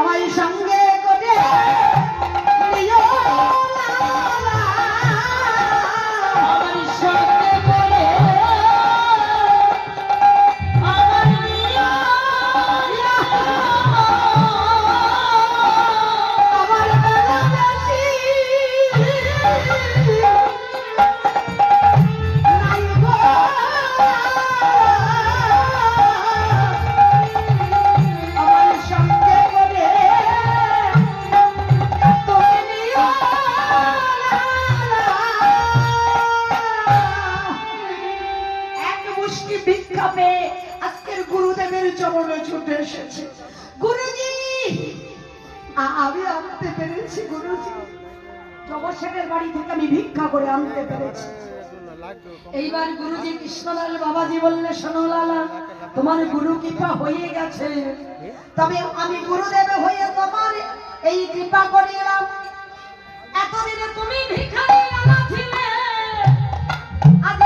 আমায় সঙ্গে করে নিও লালা, আমার সঙ্গে করে আমার নিয়া আমার বেনারসি নাই গো, আমার সঙ্গে করে তুমি নিও এক মুষ্টি ভিক্ষা পেয়ে আজকের গুরুদেবের চরণে ছুটে এসেছে। গুরুজি, আমি আনতে পেরেছি গুরুজি, জগৎসেনের বাড়ি থেকে আমি ভিক্ষা করে আনতে পেরেছি। এইবার গুরুজি কৃষ্ণলাল বাবাজি বললে, শোনো লালা, তোমার গুরু কৃপা হয়ে গেছে, তবে আমি গুরুদেব হয়ে তোমার এই কৃপা করিলাম। এতদিনে তুমি ভিখারি লালা ছিলে, আজ